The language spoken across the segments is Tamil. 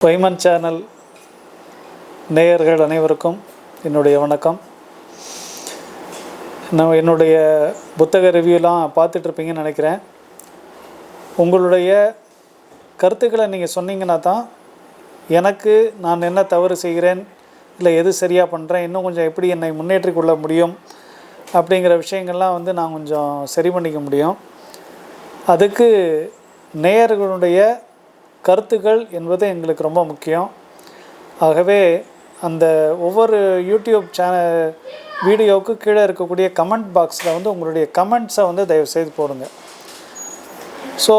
வைமன் சேனல் நேயர்கள் அனைவருக்கும் என்னுடைய வணக்கம். நான் என்னுடைய புத்தக ரிவ்யூலாம் பார்த்துட்ருப்பீங்கன்னு நினைக்கிறேன். உங்களுடைய கருத்துக்களை நீங்கள் சொன்னீங்கன்னா தான் எனக்கு நான் என்ன தவறு செய்கிறேன், இல்லை எது சரியாக பண்ணுறேன், இன்னும் கொஞ்சம் எப்படி என்னை முன்னேற்றிக் கொள்ள முடியும் அப்படிங்கிற விஷயங்கள்லாம் நான் கொஞ்சம் சரி பண்ணிக்க முடியும். அதுக்கு நேயர்களுடைய கருத்துக்கள் என்பது எங்களுக்கு ரொம்ப முக்கியம். ஆகவே அந்த ஒவ்வொரு யூடியூப் வீடியோவுக்கு கீழே இருக்கக்கூடிய கமெண்ட் பாக்ஸில் உங்களுடைய கமெண்ட்ஸை தயவுசெய்து போடுங்க. ஸோ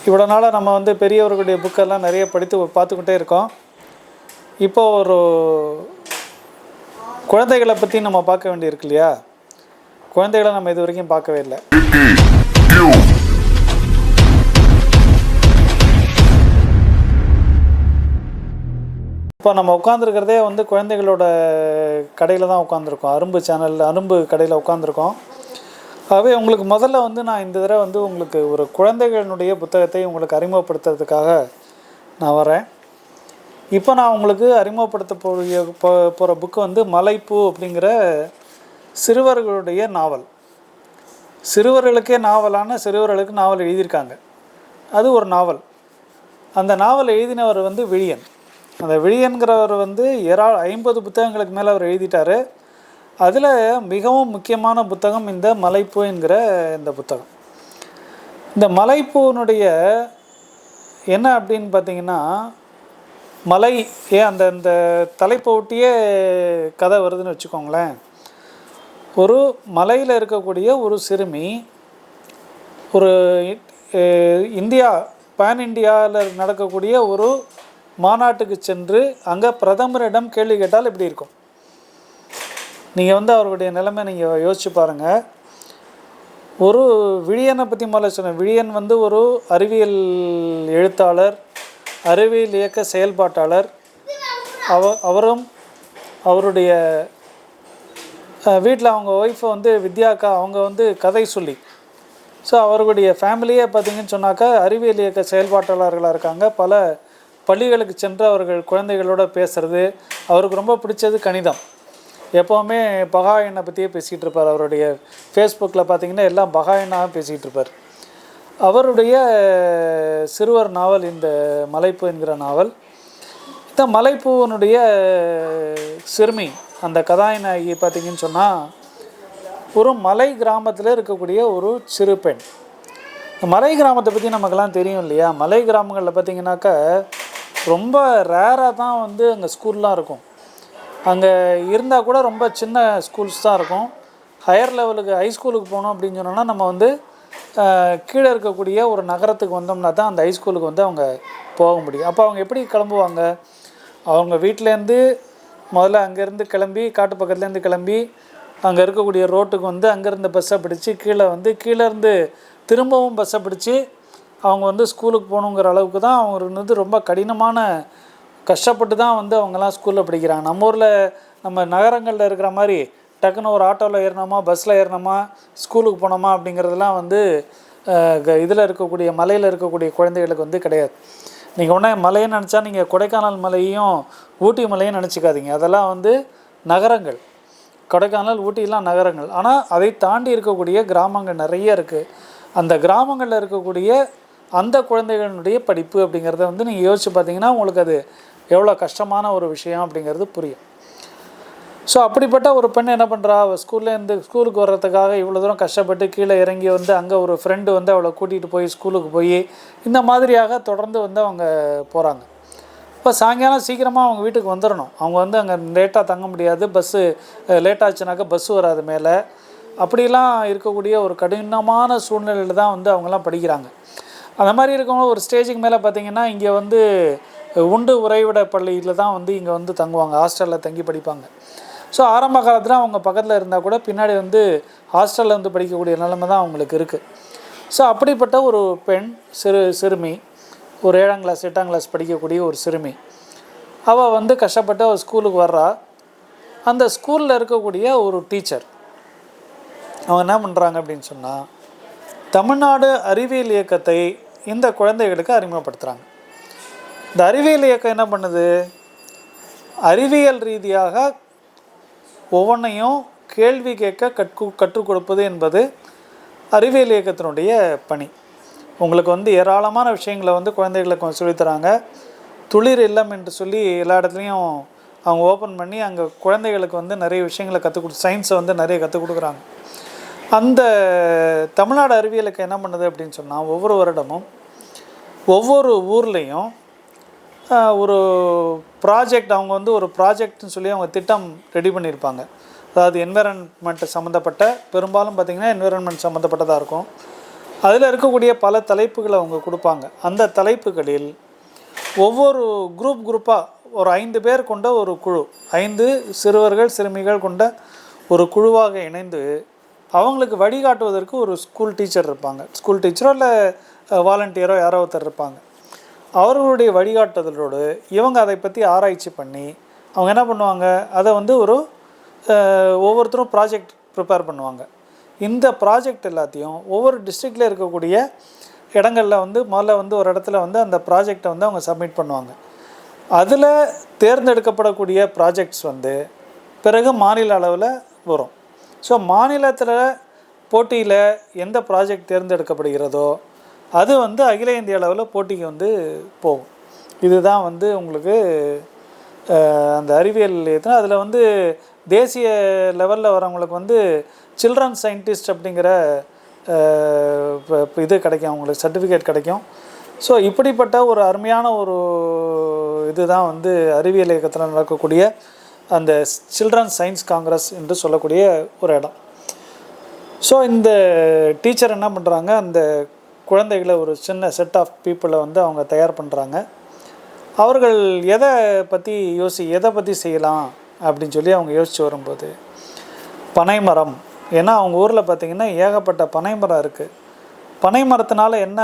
இவ்வளோ நாளாக நம்ம பெரியவர்களுடைய புக்கெல்லாம் நிறைய படித்து பார்த்துக்கிட்டே இருக்கோம். இப்போது ஒரு குழந்தைகளை பற்றி நம்ம பார்க்க வேண்டியிருக்கு இல்லையா? குழந்தைகளை நம்ம இது வரைக்கும் பார்க்கவே இல்லை. இப்போ நம்ம உட்காந்துருக்கிறதே குழந்தைகளோட கடையில் தான் உட்காந்துருக்கோம். அரும்பு கடையில் உட்காந்துருக்கோம். ஆகவே உங்களுக்கு முதல்ல நான் இந்த தடவை உங்களுக்கு ஒரு குழந்தைகளினுடைய புத்தகத்தை உங்களுக்கு அறிமுகப்படுத்துறதுக்காக நான் வரேன். இப்போ நான் உங்களுக்கு அறிமுகப்படுத்த போகிற புக்கு மலைப்பூ அப்படிங்கிற சிறுவர்களுடைய நாவல். சிறுவர்களுக்கே நாவலான சிறுவர்களுக்கு நாவல் எழுதியிருக்காங்க. அது ஒரு நாவல். அந்த நாவல் எழுதினவர் விழியன். அந்த விழியன்கிறவர் 50 புத்தகங்களுக்கு மேலே அவர் எழுதிட்டார். அதில் மிகவும் முக்கியமான புத்தகம் இந்த மலைப்பூ என்கிற இந்த புத்தகம். இந்த மலைப்பூனுடைய என்ன அப்படின்னு பார்த்தீங்கன்னா, மலை அந்த தலைப்பை ஒட்டியே கதை வருதுன்னு வச்சுக்கோங்களேன். ஒரு மலையில் இருக்கக்கூடிய ஒரு சிறுமி ஒரு பேன் இந்தியாவில் நடக்கக்கூடிய ஒரு மாநாட்டுக்கு சென்று அங்கே பிரதமரிடம் கேள்வி கேட்டால் எப்படி இருக்கும்? நீங்கள் அவருடைய நிலைமை நீங்கள் யோசிச்சு பாருங்கள். ஒரு விழியனை பற்றி முதல்ல சொன்னேன். விழியன் ஒரு அறிவியல் எழுத்தாளர், அறிவியல் இயக்க செயல்பாட்டாளர். அவரும் அவருடைய வீட்டில் அவங்க ஒய்ஃபை வித்யாக்கா அவங்க கதை சொல்லி. ஸோ அவர்களுடைய ஃபேமிலியே பார்த்திங்கன்னு சொன்னாக்கா அறிவியல் இயக்க செயல்பாட்டாளர்களாக இருக்காங்க. பல பள்ளிகளுக்கு சென்று அவர்கள் குழந்தைகளோடு பேசுகிறது. அவருக்கு ரொம்ப பிடிச்சது கணிதம். எப்போவுமே பகாயனை பற்றியே பேசிகிட்டு இருப்பார். அவருடைய ஃபேஸ்புக்கில் பார்த்திங்கன்னா எல்லாம் பகாயனாக பேசிகிட்டு இருப்பார். அவருடைய சிறுவர் நாவல் இந்த மலைப்பூ என்கிற நாவல். இந்த மலைப்பூவனுடைய சிறுமி அந்த கதாநாயகி பார்த்திங்கன்னு சொன்னால் ஒரு மலை கிராமத்தில் இருக்கக்கூடிய ஒரு சிறு பெண். இந்த மலை கிராமத்தை பற்றி நமக்கெல்லாம் தெரியும் இல்லையா? மலை கிராமங்களில் பார்த்திங்கனாக்கா ரொம்ப ரேராக தான் அங்கே ஸ்கூல்லாம் இருக்கும். அங்கே இருந்தால் கூட ரொம்ப சின்ன ஸ்கூல்ஸ் தான் இருக்கும். ஹையர் லெவலுக்கு ஹைஸ்கூலுக்கு போகணும் அப்படின்னு சொன்னோன்னா நம்ம கீழே இருக்கக்கூடிய ஒரு நகரத்துக்கு வந்தோம்னா தான் அந்த ஹைஸ்கூலுக்கு அவங்க போக முடியும். அப்போ அவங்க எப்படி கிளம்புவாங்க? அவங்க வீட்டிலேருந்து முதல்ல அங்கேருந்து கிளம்பி காட்டு பக்கத்துலேருந்து கிளம்பி அங்கே இருக்கக்கூடிய ரோட்டுக்கு அங்கேருந்து பஸ்ஸை பிடிச்சி கீழேருந்து திரும்பவும் பஸ்ஸை பிடிச்சி அவங்க ஸ்கூலுக்கு போகணுங்கிற அளவுக்கு தான் அவங்க ரொம்ப கடினமான கஷ்டப்பட்டு தான் அவங்கெல்லாம் ஸ்கூலில் படிக்கிறாங்க. நம்ம ஊரில் நம்ம நகரங்களில் இருக்கிற மாதிரி டக்குன்னு ஒரு ஆட்டோவில் ஏறினோமா பஸ்ஸில் ஏறினோமா ஸ்கூலுக்கு போனோமா அப்படிங்கிறதுலாம் இதில் இருக்கக்கூடிய மலையில் இருக்கக்கூடிய குழந்தைகளுக்கு கிடையாது. நீங்கள் ஒன்றே மலையை நினச்சா நீங்கள் கொடைக்கானல் மலையும் ஊட்டி மலையும் நினச்சிக்காதீங்க. அதெல்லாம் நகரங்கள். கொடைக்கானல் ஊட்டிலாம் நகரங்கள். ஆனால் அதை தாண்டி இருக்கக்கூடிய கிராமங்கள் நிறைய இருக்குது. அந்த கிராமங்களில் இருக்கக்கூடிய அந்த குழந்தைகளுடைய படிப்பு அப்படிங்கிறத நீங்கள் யோசித்து பார்த்தீங்கன்னா உங்களுக்கு அது எவ்வளோ கஷ்டமான ஒரு விஷயம் அப்படிங்கிறது புரியும். ஸோ அப்படிப்பட்ட ஒரு பெண் என்ன பண்ணுறா? அவள் ஸ்கூலுக்கு வர்றதுக்காக இவ்வளோ தூரம் கஷ்டப்பட்டு கீழே இறங்கி அங்கே ஒரு ஃப்ரெண்டு அவளை கூட்டிகிட்டு போய் ஸ்கூலுக்கு போய் இந்த மாதிரியாக தொடர்ந்து அவங்க போகிறாங்க. இப்போ சாயங்காலம் சீக்கிரமாக அவங்க வீட்டுக்கு வந்துடணும். அவங்க அங்கே லேட்டாக தங்க முடியாது. பஸ்ஸு லேட்டாச்சுனாக்கா பஸ்ஸு வராது மேலே. அப்படிலாம் இருக்கக்கூடிய ஒரு கடினமான சூழ்நிலையில் தான் அவங்கெல்லாம் படிக்கிறாங்க. அந்த மாதிரி இருக்கவங்க ஒரு ஸ்டேஜுக்கு மேலே பார்த்திங்கன்னா இங்கே உண்டு உறைவிட பள்ளியில் தான் இங்கே தங்குவாங்க. ஹாஸ்டலில் தங்கி படிப்பாங்க. ஸோ ஆரம்ப காலத்தில் அவங்க பக்கத்தில் இருந்தால் கூட பின்னாடி ஹாஸ்டலில் படிக்கக்கூடிய நிலைமை தான் அவங்களுக்கு இருக்குது. ஸோ அப்படிப்பட்ட ஒரு பெண் சிறுமி ஒரு 7ஆம் கிளாஸ் 8ஆம் கிளாஸ் படிக்கக்கூடிய ஒரு சிறுமி. அவள் கஷ்டப்பட்டு அவள் ஸ்கூலுக்கு வர்றா. அந்த ஸ்கூலில் இருக்கக்கூடிய ஒரு டீச்சர் அவங்க என்ன பண்ணுறாங்க அப்படின்னு சொன்னால் தமிழ்நாடு அறிவியல் இயக்கத்தை இந்த குழந்தைகளுக்கு அறிமுகப்படுத்துகிறாங்க. இந்த அறிவியல் இயக்கம் என்ன பண்ணுது, அறிவியல் ரீதியாக ஒவ்வொன்றையும் கேள்வி கேட்க கற்றுக் கொடுப்பது என்பது அறிவியல் இயக்கத்தினுடைய பணி. உங்களுக்கு வந்து ஏராளமான விஷயங்களை வந்து குழந்தைகளுக்கு சொல்லித்தராங்க. துளிர் இல்லம் என்று சொல்லி எல்லா இடத்துலையும் அவங்க ஓப்பன் பண்ணி அங்கே குழந்தைகளுக்கு வந்து நிறைய விஷயங்களை சயின்ஸை வந்து நிறைய கற்றுக் கொடுக்குறாங்க. அந்த தமிழ்நாடு அறிவியலுக்கு என்ன பண்ணுது அப்படின்னு சொன்னால், ஒவ்வொரு வருடமும் ஒவ்வொரு ஊர்லேயும் ஒரு ப்ராஜெக்ட், அவங்க வந்து ஒரு ப்ராஜெக்ட்னு சொல்லி அவங்க திட்டம் ரெடி பண்ணியிருப்பாங்க. அதாவது என்விரான்மெண்ட் சம்மந்தப்பட்ட, பெரும்பாலும் பார்த்திங்கன்னா என்விரான்மெண்ட் சம்மந்தப்பட்டதாக இருக்கும். அதில் இருக்கக்கூடிய பல தலைப்புகளை அவங்க கொடுப்பாங்க. அந்த தலைப்புகளில் ஒவ்வொரு குரூப்பாக ஒரு 5 பேர் கொண்ட ஒரு குழு, 5 சிறுவர்கள் சிறுமிகள் கொண்ட ஒரு குழுவாக இணைந்து அவங்களுக்கு வழிகாட்டுவதற்கு ஒரு ஸ்கூல் டீச்சர் இருப்பாங்க. ஸ்கூல் டீச்சரோ இல்லை வாலண்டியரோ யாரோ ஒருத்தர் இருப்பாங்க. அவர்களுடைய வழிகாட்டுதலோடு இவங்க அதை பற்றி ஆராய்ச்சி பண்ணி அவங்க என்ன பண்ணுவாங்க, அதை வந்து ஒவ்வொருத்தரும் ப்ராஜெக்ட் ப்ரிப்பேர் பண்ணுவாங்க. இந்த ப்ராஜெக்ட் எல்லாத்தையும் ஒவ்வொரு டிஸ்ட்ரிக்டில் இருக்கக்கூடிய இடங்களில் வந்து முதல்ல வந்து ஒரு இடத்துல வந்து அந்த ப்ராஜெக்டை வந்து அவங்க சப்மிட் பண்ணுவாங்க. அதில் தேர்ந்தெடுக்கப்படக்கூடிய ப்ராஜெக்ட்ஸ் வந்து பிறகு மாநில அளவில் வரும். ஸோ மாநிலத்தில் போட்டியில் எந்த ப்ராஜெக்ட் தேர்ந்தெடுக்கப்படுகிறதோ அது வந்து அகில இந்திய அளவில் போட்டிக்கு வந்து போகும். இதுதான் வந்து உங்களுக்கு அந்த அறிவியல் இயக்கம். அதில் வந்து தேசிய லெவலில் வரவங்களுக்கு வந்து சில்ட்ரன் சயின்டிஸ்ட் அப்படிங்கிற இது கிடைக்கும், அவங்களுக்கு சர்டிஃபிகேட் கிடைக்கும். ஸோ இப்படிப்பட்ட ஒரு அருமையான ஒரு இதுதான் வந்து அறிவியல் இயக்கத்தில் நடக்கக்கூடிய அந்த சில்ட்ரன் சயின்ஸ் காங்கிரஸ் என்று சொல்லக்கூடிய ஒரு இடம். ஸோ இந்த டீச்சர் என்ன பண்ணுறாங்க, அந்த குழந்தைகளை ஒரு சின்ன செட் ஆஃப் பீப்புளை வந்து அவங்க தயார் பண்ணுறாங்க. அவர்கள் எதை பற்றி செய்யலாம் அப்படின்னு சொல்லி அவங்க யோசித்து வரும்போது, பனைமரம், ஏன்னா அவங்க ஊரில் பார்த்திங்கன்னா ஏகப்பட்ட பனைமரம் இருக்குது. பனை மரத்தினால என்ன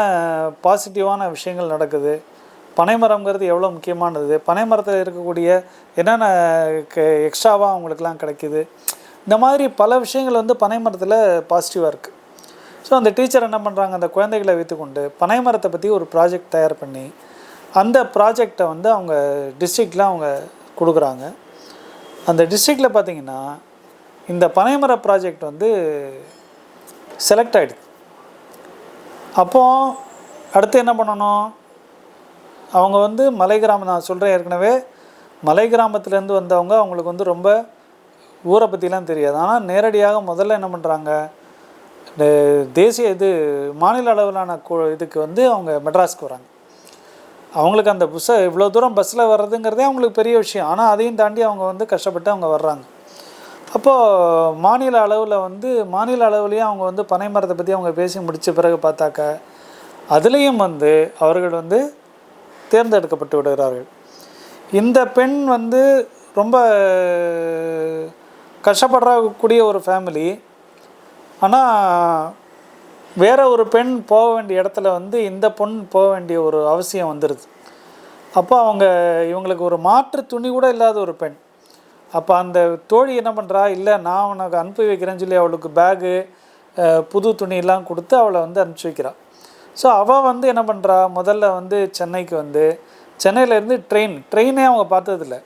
பாசிட்டிவான விஷயங்கள் நடக்குது, பனைமரம்ங்கிறது எவ்வளோ முக்கியமானது, பனை மரத்தில் இருக்கக்கூடிய என்னென்ன எக்ஸ்ட்ராவாக அவங்களுக்கெல்லாம் கிடைக்கிது, இந்த மாதிரி பல விஷயங்கள் வந்து பனை மரத்தில் பாசிட்டிவாக இருக்குது. ஸோ அந்த டீச்சர் என்ன பண்ணுறாங்க, அந்த குழந்தைகளை வைத்துக்கொண்டு பனை மரத்தை பற்றி ஒரு ப்ராஜெக்ட் தயார் பண்ணி அந்த ப்ராஜெக்டை வந்து அவங்க டிஸ்ட்ரிக்டில் அவங்க கொடுக்குறாங்க. அந்த டிஸ்ட்ரிக்டில் பார்த்திங்கன்னா இந்த பனைமர ப்ராஜெக்ட் வந்து செலக்ட் ஆகிடுது. அப்போது அடுத்து என்ன பண்ணணும், அவங்க வந்து மலை கிராமம், நான் சொல்கிறேன் ஏற்கனவே மலை கிராமத்துலேருந்து வந்தவங்க, அவங்களுக்கு வந்து ரொம்ப ஊரை பற்றிலாம் தெரியாது. ஆனால் நேரடியாக முதல்ல என்ன பண்ணுறாங்க, தேசிய மாநில அளவிலான இதுக்கு வந்து அவங்க மெட்ராஸ்க்கு வராங்க. அவங்களுக்கு அந்த இவ்வளோ தூரம் பஸ்ஸில் வர்றதுங்கிறதே அவங்களுக்கு பெரிய விஷயம். ஆனால் அதையும் தாண்டி அவங்க வந்து கஷ்டப்பட்டு அவங்க வர்றாங்க. அப்போது மாநில அளவுலேயும் அவங்க வந்து பனை மரத்தை பற்றி அவங்க பேசி முடித்த பிறகு பார்த்தாக்க அதுலேயும் வந்து அவர்கள் வந்து தேர்ந்தெடுக்கப்பட்டு விடுகிறார்கள். இந்த பெண் வந்து ரொம்ப கஷ்டப்படக்கூடிய ஒரு ஃபேமிலி. ஆனால் வேறு ஒரு பெண் போக வேண்டிய இடத்துல வந்து இந்த பொண் போக வேண்டிய ஒரு அவசியம் வந்துடுது. அப்போ இவங்களுக்கு ஒரு மாற்று துணி கூட இல்லாத ஒரு பெண். அப்போ அந்த தோழி என்ன பண்ணுறா, இல்லை நான் உனக்கு அனுப்பி வைக்கிறேன்னு சொல்லி அவளுக்கு பேகு புது துணியெல்லாம் கொடுத்து அவளை வந்து அனுப்பிச்சி வைக்கிறாள். ஸோ அவள் வந்து என்ன பண்ணுறா, முதல்ல வந்து சென்னைக்கு வந்து சென்னையிலேருந்து ட்ரெயினே அவங்க பார்த்ததில்ல.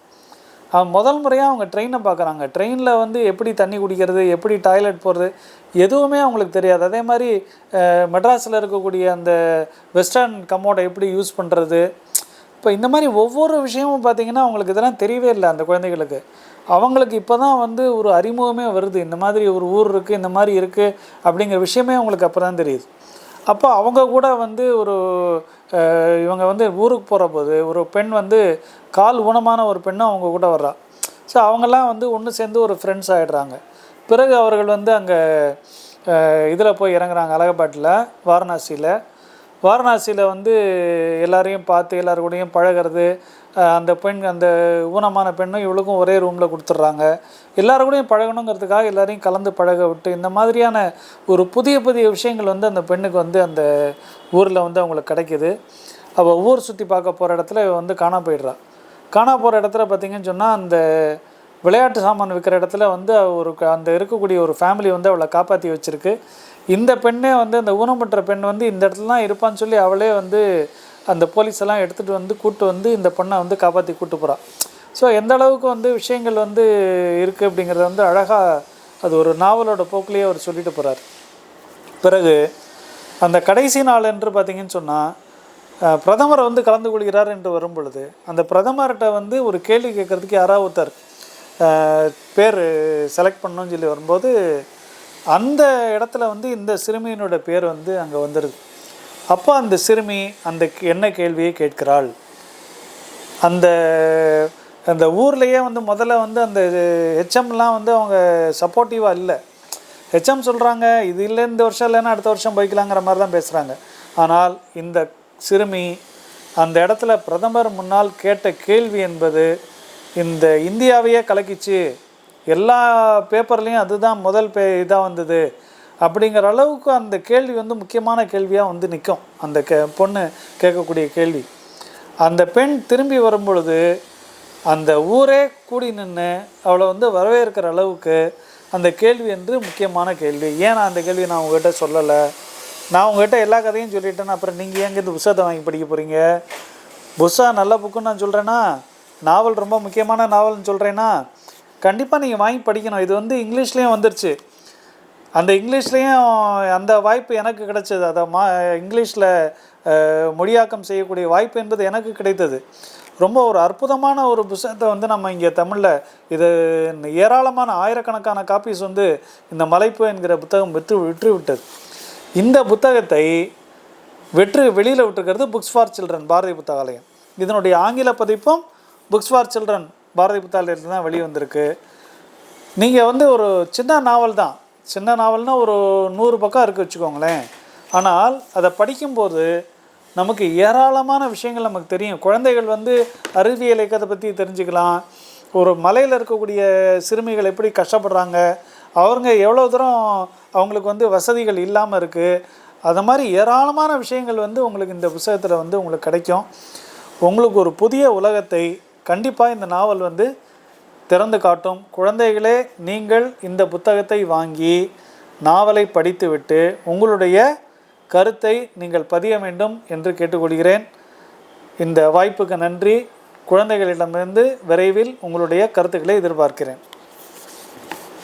அவன் முதல் முறையாக அவங்க ட்ரெயினை பார்க்குறாங்க. ட்ரெயினில் வந்து எப்படி தண்ணி குடிக்கிறது, எப்படி டாய்லெட் போகிறது, எதுவுமே அவங்களுக்கு தெரியாது. அதே மாதிரி மெட்ராஸில் இருக்கக்கூடிய அந்த வெஸ்டர்ன் கமோடை எப்படி யூஸ் பண்ணுறது, இப்போ இந்த மாதிரி ஒவ்வொரு விஷயமும் பார்த்திங்கன்னா அவங்களுக்கு இதெல்லாம் தெரியவே இல்லை. அந்த குழந்தைகளுக்கு அவங்களுக்கு இப்போ தான் வந்து ஒரு அறிமுகமே வருது. இந்த மாதிரி ஒரு ஊர் இருக்குது, இந்த மாதிரி இருக்குது அப்படிங்கிற விஷயமே அவங்களுக்கு அப்போ தான் தெரியுது. அப்போ அவங்க கூட வந்து இவங்க வந்து ஊருக்கு போகிற போது ஒரு பெண் வந்து கால் ஊனமான ஒரு பெண்ணும் அவங்க கூட வர்றா. ஸோ அவங்கெல்லாம் வந்து ஒன்று சேர்ந்து ஒரு ஃப்ரெண்ட்ஸ் ஆகிடுறாங்க. பிறகு அவர்கள் வந்து அங்கே இதில் போய் இறங்குறாங்க, அலகாபாத்தில், வாரணாசியில் வந்து எல்லாரையும் பார்த்து எல்லாருக்கூடையும் பழகிறது. அந்த ஊனமான பெண்ணும் இவளுக்கும் ஒரே ரூமில் கொடுத்துட்றாங்க. எல்லாருக்கூடையும் பழகணுங்கிறதுக்காக எல்லாரையும் கலந்து பழக விட்டு இந்த மாதிரியான ஒரு புதிய விஷயங்கள் வந்து அந்த பெண்ணுக்கு வந்து அந்த ஊரில் வந்து அவங்களுக்கு கிடைக்கிது. அவள் ஊர் சுற்றி பார்க்க போகிற இடத்துல வந்து காணா போகிற இடத்துல பார்த்திங்கன்னு சொன்னால் அந்த விளையாட்டு சாமான் விற்கிற இடத்துல வந்து அந்த இருக்கக்கூடிய ஒரு ஃபேமிலி வந்து அவளை காப்பாற்றி வச்சுருக்கு. இந்த பெண்ணே வந்து அந்த ஊனமுற்ற பெண் வந்து இந்த இடத்துல தான் இருப்பான்னு சொல்லி அவளே வந்து அந்த போலீஸ் எல்லாம் எடுத்துகிட்டு வந்து கூப்பிட்டு வந்து இந்த பொண்ணை வந்து காப்பாற்றி கூப்பிட்டு போகிறான். ஸோ எந்த அளவுக்கு வந்து விஷயங்கள் வந்து இருக்குது அப்படிங்கிறத வந்து அழகாக அது ஒரு நாவலோட போக்கிலேயே அவர் சொல்லிட்டு போகிறார். பிறகு அந்த கடைசி நாள் என்று பார்த்திங்கன்னு சொன்னால் பிரதமர் வந்து கலந்து கொள்கிறார் என்று வரும் பொழுது அந்த பிரதமர்கிட்ட வந்து ஒரு கேள்வி கேட்குறதுக்கு யாராவது ஒருத்தர் பேர் செலக்ட் பண்ணணும்னு சொல்லி வரும்போது அந்த இடத்துல வந்து இந்த சிறுமியினோட பேர் வந்து அங்கே வந்துடுது. அப்போ அந்த சிறுமி அந்த என்ன கேள்வியை கேட்கிறாள். அந்த அந்த ஊர்லேயே வந்து முதல்ல வந்து அந்த ஹெச்எம்லாம் வந்து அவங்க சப்போர்ட்டிவாக இல்லை. ஹெச்எம் சொல்கிறாங்க இது இல்லை இந்த வருஷம் இல்லைன்னா அடுத்த வருஷம் போய்க்கலாங்கிற மாதிரி தான் பேசுகிறாங்க. ஆனால் இந்த சிறுமி அந்த இடத்துல பிரதமர் முன்னால் கேட்ட கேள்வி என்பது இந்த இந்தியாவையே கலக்கிச்சு, எல்லா பேப்பர்லேயும் அதுதான் முதல் இதாக வந்தது அப்படிங்கிற அளவுக்கு அந்த கேள்வி வந்து முக்கியமான கேள்வியாக வந்து நிற்கும். அந்த பொண்ணு கேட்கக்கூடிய கேள்வி. அந்த பெண் திரும்பி வரும் பொழுது அந்த ஊரே கூடி நின்று அவளை வந்து வரவேற்கிற அளவுக்கு அந்த கேள்வி என்று முக்கியமான கேள்வி. ஏன் நான் அந்த கேள்வியை நான் உங்கள்கிட்ட சொல்லலை, நான் உங்கள்கிட்ட எல்லா கதையும் சொல்லிட்டேன்னா அப்புறம் நீங்கள் ஏங்க இந்த புத்தகத்தை வாங்கி படிக்க போகிறீங்க? புத்தகம் நல்ல புக்குன்னு நான் சொல்கிறேன்னா, நாவல் ரொம்ப முக்கியமான நாவல்னு சொல்கிறேன்னா கண்டிப்பாக நீங்கள் வாங்கி படிக்கணும். இது வந்து இங்கிலீஷ்லேயும் வந்துருச்சு. அந்த இங்கிலீஷ்லேயும் அந்த வாய்ப்பு எனக்கு கிடைச்சது. அதை இங்கிலீஷில் மொழியாக்கம் செய்யக்கூடிய வாய்ப்பு என்பது எனக்கு கிடைத்தது. ரொம்ப ஒரு அற்புதமான ஒரு புத்தகத்தை வந்து நம்ம இங்கே தமிழில் இது ஏராளமான ஆயிரக்கணக்கான காப்பீஸ் வந்து இந்த மலைப்பு என்கிற புத்தகம் விற்று விட்டது. இந்த புத்தகத்தை வெளியில் விட்டுருக்கிறது books for children Bharathi Puthakalayam. இதனுடைய ஆங்கில பதிப்பும் புக்ஸ் ஃபார் சில்ட்ரன் பாரதி புத்தகாலயத்தில் தான் வெளியே வந்திருக்கு. நீங்கள் வந்து ஒரு சின்ன நாவல் தான், சின்ன நாவல்னால் ஒரு 100 பக்கம் இருக்குது வச்சுக்கோங்களேன். ஆனால் அதை படிக்கும்போது நமக்கு ஏராளமான விஷயங்கள் நமக்கு தெரியும். குழந்தைகள் வந்து அறிவியல் இயக்கத்தை பற்றி தெரிஞ்சுக்கலாம். ஒரு மலையில் இருக்கக்கூடிய சிறுமிகள் எப்படி கஷ்டப்படுறாங்க, அவங்க எவ்வளோ தூரம் அவங்களுக்கு வந்து வசதிகள் இல்லாமல் இருக்குது, அது மாதிரி ஏராளமான விஷயங்கள் வந்து உங்களுக்கு இந்த புத்தகத்தில் வந்து உங்களுக்கு கிடைக்கும். உங்களுக்கு ஒரு புதிய உலகத்தை கண்டிப்பாக இந்த நாவல் வந்து திறந்து காட்டும். குழந்தைகளே, நீங்கள் இந்த புத்தகத்தை வாங்கி நாவலை படித்துவிட்டு உங்களுடைய கருத்தை நீங்கள் பதிய வேண்டும் என்று கேட்டுக்கொள்கிறேன். இந்த வாய்ப்புக்கு நன்றி. குழந்தைகளிடமிருந்து விரைவில் உங்களுடைய கருத்துக்களை எதிர்பார்க்கிறேன்.